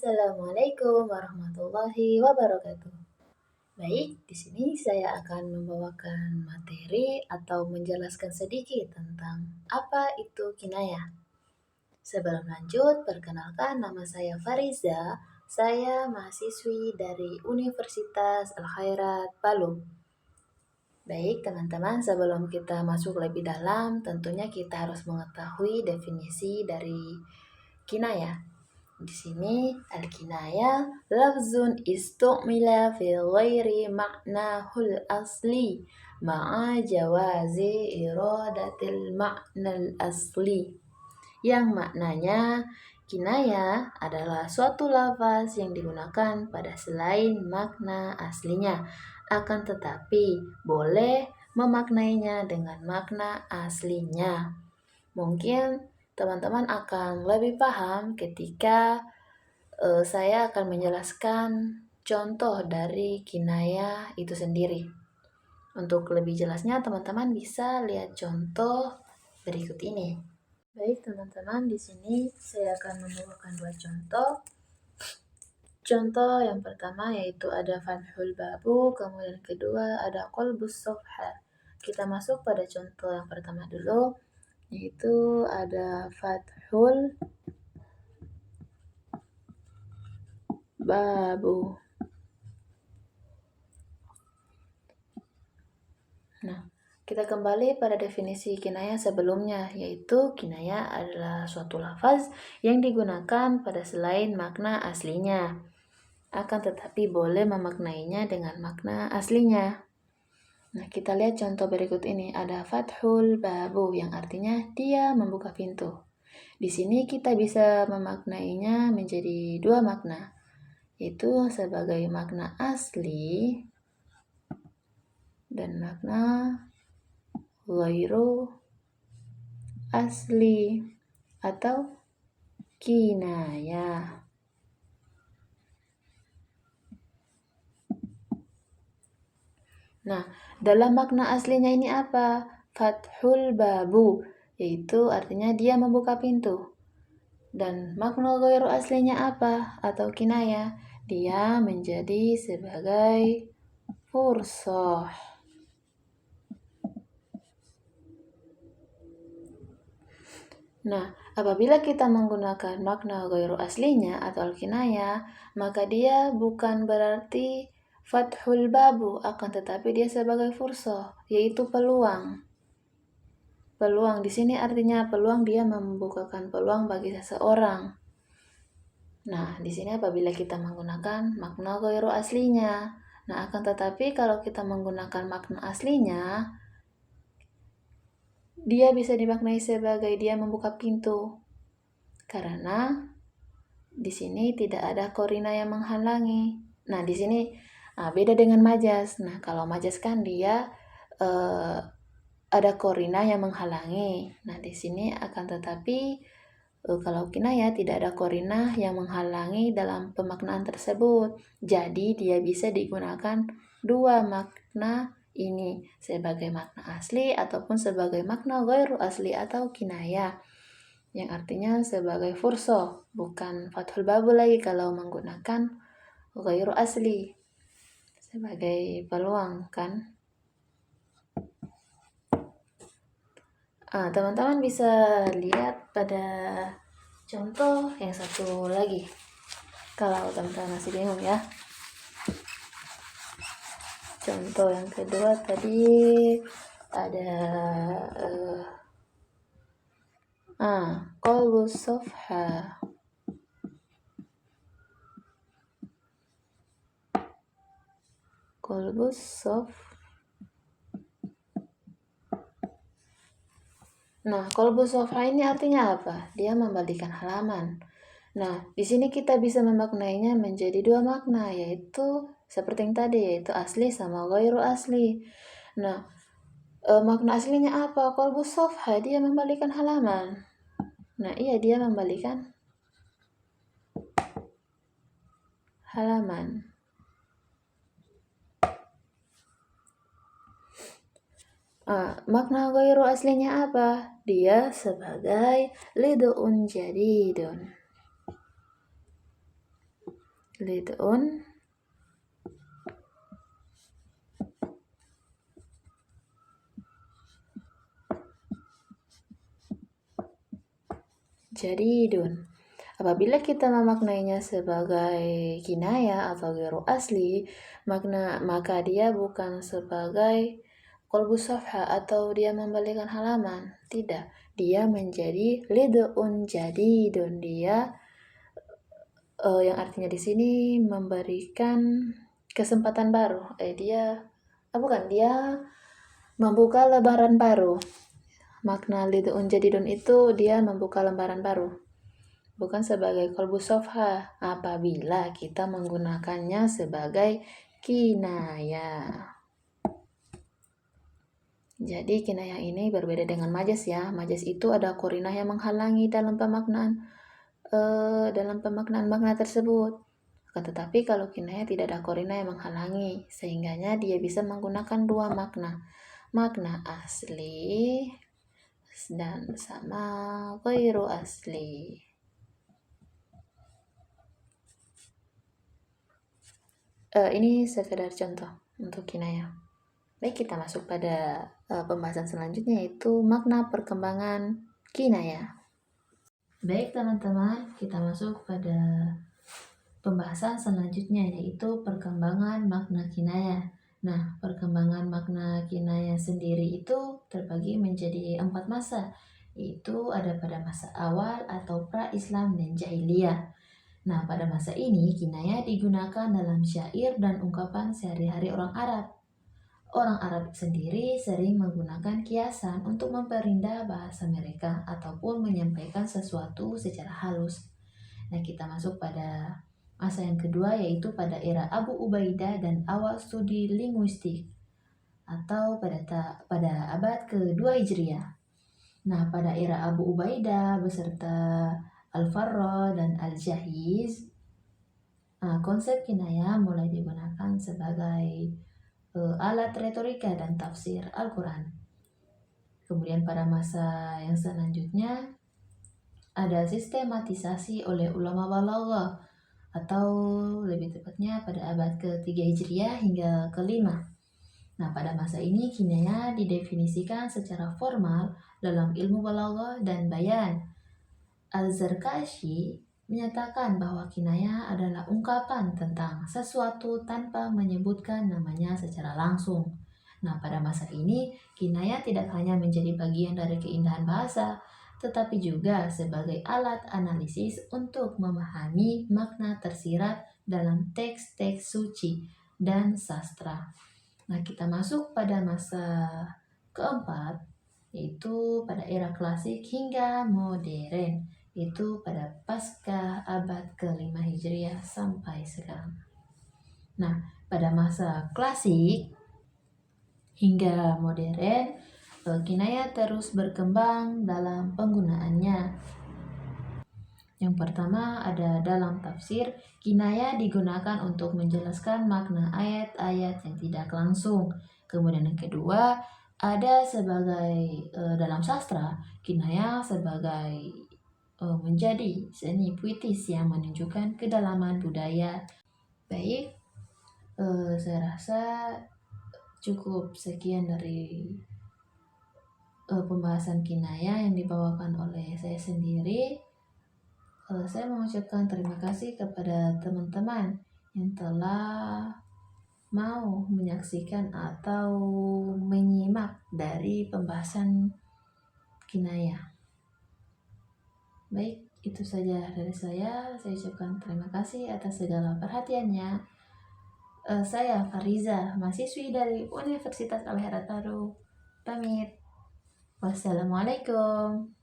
Assalamualaikum warahmatullahi wabarakatuh. Baik, di sini saya akan membawakan materi atau menjelaskan sedikit tentang apa itu kinayah. Sebelum lanjut, perkenalkan nama saya Fariza. Saya mahasiswi dari Universitas Al-Khairat Palu. Baik, teman-teman, sebelum kita masuk lebih dalam, tentunya kita harus mengetahui definisi dari kinayah. Di sini al-kinaya lafzun istu'mila fi ghairi ma'nahul asli ma'a jawazi iradatil ma'nal asli. Yang maknanya kinaya adalah suatu lafaz yang digunakan pada selain makna aslinya, akan tetapi boleh memaknainya dengan makna aslinya. Mungkin teman-teman akan lebih paham ketika saya akan menjelaskan contoh dari kinayah itu sendiri. Untuk lebih jelasnya, teman-teman bisa lihat contoh berikut ini. Baik, teman-teman, di sini saya akan membawakan dua contoh. Contoh yang pertama yaitu ada fathul babu, kemudian kedua ada qalbus sofha. Kita masuk pada contoh yang pertama dulu, yaitu ada fathul babu. Nah, kita kembali pada definisi kinayah sebelumnya, yaitu kinayah adalah suatu lafaz yang digunakan pada selain makna aslinya, akan tetapi boleh memaknainya dengan makna aslinya. Nah, kita lihat contoh berikut ini. Ada fathul babu yang artinya dia membuka pintu. Di sini kita bisa memaknainya menjadi dua makna, yaitu sebagai makna asli dan makna ghairu asli atau kinayah. Nah, dalam makna aslinya ini apa? Fathul babu, yaitu artinya dia membuka pintu. Dan makna ghairu aslinya apa? Atau kinayah, dia menjadi sebagai fursah. Nah, apabila kita menggunakan makna ghairu aslinya atau al-kinayah, maka dia bukan berarti fathul babu, akan tetapi dia sebagai fursah, yaitu peluang. Peluang di sini artinya peluang, dia membukakan peluang bagi seseorang. Nah, di sini apabila kita menggunakan makna ghairu aslinya, nah akan tetapi kalau kita menggunakan makna aslinya, dia bisa dimaknai sebagai dia membuka pintu. Karena di sini tidak ada korina yang menghalangi. Nah, di sini beda dengan majas. Nah, kalau majas kan dia ada korina yang menghalangi. Nah, di sini akan tetapi kalau kinayah tidak ada korina yang menghalangi dalam pemaknaan tersebut. Jadi dia bisa digunakan dua makna ini, sebagai makna asli ataupun sebagai makna ghairu asli atau kinayah, yang artinya sebagai fursah, bukan fathul babu lagi kalau menggunakan ghairu asli sebagai peluang kan. Teman-teman bisa lihat pada contoh yang satu lagi kalau teman-teman masih bingung ya. Contoh yang kedua tadi ada qalbus sofha. Qalbus sof. Nah, qalbus sofha ini artinya apa? Dia membalikan halaman. Nah, di sini kita bisa memaknainya menjadi dua makna, yaitu seperti yang tadi, yaitu asli sama ghairu asli. Nah, makna aslinya apa? Qalbus sofha, dia membalikan halaman. Nah, iya, dia membalikan halaman. Makna ghairu aslinya apa? Dia sebagai lidun jadidun. lidun jadidun. Apabila kita memaknainya sebagai kinaya atau ghairu asli, maka dia bukan sebagai qalbus safha atau dia membalikan halaman. Tidak, dia menjadi lidun jadidun. Dia yang artinya di sini memberikan kesempatan baru. Dia membuka lembaran baru. Makna lidun jadidun itu dia membuka lembaran baru. Bukan sebagai qalbus safha apabila kita menggunakannya sebagai kinaya. Jadi kinaya ini berbeda dengan majas ya. Majas itu ada qarinah yang menghalangi dalam pemaknaan makna tersebut. Tetapi kalau kinaya tidak ada qarinah yang menghalangi, sehingganya dia bisa menggunakan dua makna. Makna asli dan sama ghairu asli. Ini sekedar contoh untuk kinaya. Baik, kita masuk pada pembahasan selanjutnya, yaitu makna perkembangan kinaya. Baik teman-teman, kita masuk pada pembahasan selanjutnya, yaitu perkembangan makna kinaya. Nah, perkembangan makna kinaya sendiri itu terbagi menjadi 4 masa, yaitu ada pada masa awal atau pra-Islam dan jahiliyah. Nah, pada masa ini kinaya digunakan dalam syair dan ungkapan sehari-hari orang Arab. Orang Arab sendiri sering menggunakan kiasan untuk memperindah bahasa mereka ataupun menyampaikan sesuatu secara halus. Nah, kita masuk pada masa yang kedua, yaitu pada era Abu Ubaidah dan awal studi linguistik atau pada abad ke-2 Hijriah. Nah, pada era Abu Ubaidah beserta Al-Farra dan Al-Jahiz, konsep kinaya mulai digunakan sebagai alat retorika dan tafsir Al-Quran. Kemudian pada masa yang selanjutnya ada sistematisasi oleh ulama balaghah, atau lebih tepatnya pada abad ke-3 Hijriah hingga ke-5. Nah, pada masa ini kinaya didefinisikan secara formal dalam ilmu balaghah dan bayan. Al-Zarkashi menyatakan bahwa kinaya adalah ungkapan tentang sesuatu tanpa menyebutkan namanya secara langsung. Nah, pada masa ini, kinaya tidak hanya menjadi bagian dari keindahan bahasa, tetapi juga sebagai alat analisis untuk memahami makna tersirat dalam teks-teks suci dan sastra. Nah, kita masuk pada masa keempat, yaitu pada era klasik hingga modern, itu pada pasca abad ke-5 Hijriah sampai sekarang. Nah, pada masa klasik hingga modern, kinaya terus berkembang dalam penggunaannya. Yang pertama ada dalam tafsir, kinaya digunakan untuk menjelaskan makna ayat-ayat yang tidak langsung. Kemudian yang kedua, ada sebagai dalam sastra, kinaya sebagai menjadi seni puitis yang menunjukkan kedalaman budaya. Baik, saya rasa cukup sekian dari pembahasan kinaya yang dibawakan oleh saya sendiri. Saya mengucapkan terima kasih kepada teman-teman yang telah mau menyaksikan atau menyimak dari pembahasan kinaya. Baik, itu saja dari saya. Saya ucapkan terima kasih atas segala perhatiannya. Saya Fariza, mahasiswi dari Universitas Al-Harataru. Pamit. Wassalamualaikum.